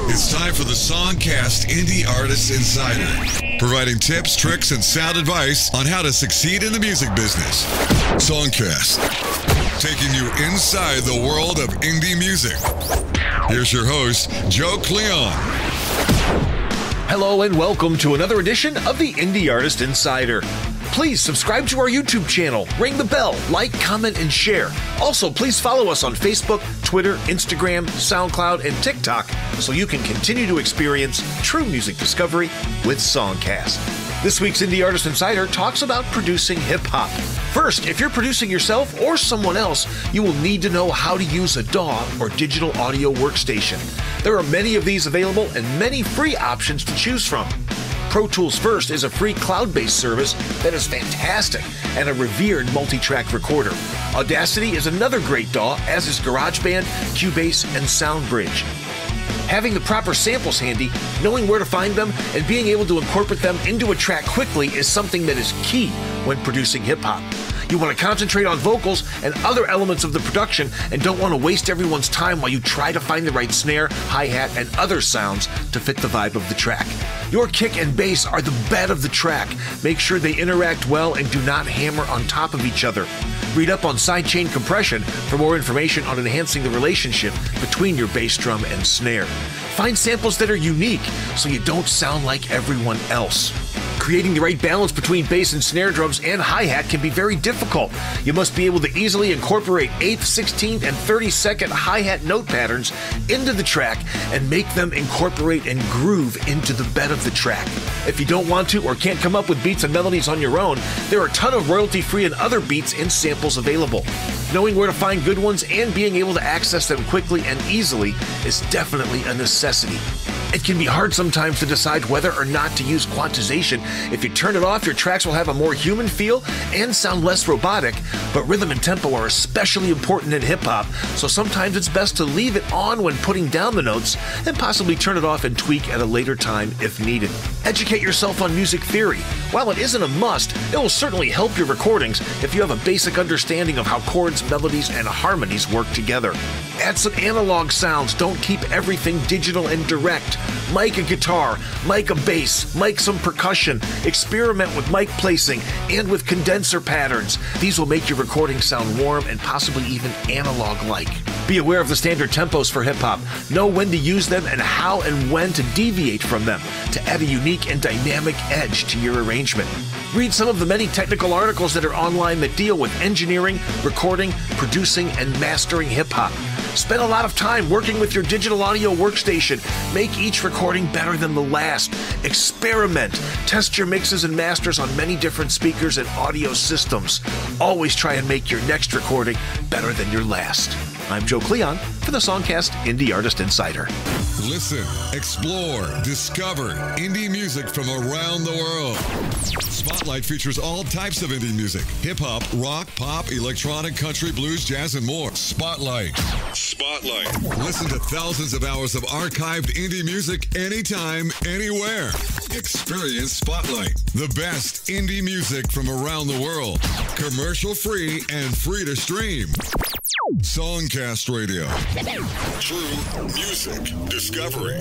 It's time for the Songcast Indie Artist Insider, providing tips, tricks, and sound advice on how to succeed in the music business. Songcast, taking you inside the world of indie music. Here's your host, Joe Cleon. Hello and welcome to another edition of the Indie Artist Insider. Please subscribe to our YouTube channel, ring the bell, like, comment, and share. Also, please follow us on Facebook, Twitter, Instagram, SoundCloud, and TikTok so you can continue to experience true music discovery with Songcast. This week's Indie Artist Insider talks about producing hip-hop. First, if you're producing yourself or someone else, you will need to know how to use a DAW or digital audio workstation. There are many of these available and many free options to choose from. Pro Tools First is a free cloud-based service that is fantastic and a revered multi-track recorder. Audacity is another great DAW, as is GarageBand, Cubase, and SoundBridge. Having the proper samples handy, knowing where to find them, and being able to incorporate them into a track quickly is something that is key when producing hip-hop. You want to concentrate on vocals and other elements of the production and don't want to waste everyone's time while you try to find the right snare, hi-hat, and other sounds to fit the vibe of the track. Your kick and bass are the bed of the track. Make sure they interact well and do not hammer on top of each other. Read up on sidechain compression for more information on enhancing the relationship between your bass drum and snare. Find samples that are unique so you don't sound like everyone else. Creating the right balance between bass and snare drums and hi-hat can be very difficult. You must be able to easily incorporate 8th, 16th, and 32nd hi-hat note patterns into the track and make them incorporate and groove into the bed of the track. If you don't want to or can't come up with beats and melodies on your own, there are a ton of royalty-free and other beats and samples available. Knowing where to find good ones and being able to access them quickly and easily is definitely a necessity. It can be hard sometimes to decide whether or not to use quantization. If you turn it off, your tracks will have a more human feel and sound less robotic, but rhythm and tempo are especially important in hip-hop, so sometimes it's best to leave it on when putting down the notes and possibly turn it off and tweak at a later time if needed. Educate yourself on music theory. While it isn't a must, it will certainly help your recordings if you have a basic understanding of how chords, melodies, and harmonies work together. Add some analog sounds, don't keep everything digital and direct. Mic a guitar, mic a bass, mic some percussion, experiment with mic placing and with condenser patterns. These will make your recording sound warm and possibly even analog-like. Be aware of the standard tempos for hip-hop. Know when to use them and how and when to deviate from them to add a unique and dynamic edge to your arrangement. Read some of the many technical articles that are online that deal with engineering, recording, producing, and mastering hip-hop. Spend a lot of time working with your digital audio workstation. Make each recording better than the last. Experiment. Test your mixes and masters on many different speakers and audio systems. Always try and make your next recording better than your last. I'm Joe Cleon for the Songcast Indie Artist Insider. Listen, explore, discover indie music from around the world. Spotlight features all types of indie music: hip-hop, rock, pop, electronic, country, blues, jazz, and more. Spotlight. Listen to thousands of hours of archived indie music anytime, anywhere. Experience Spotlight, the best indie music from around the world. Commercial-free and free to stream. Songcast Radio. True music discovery.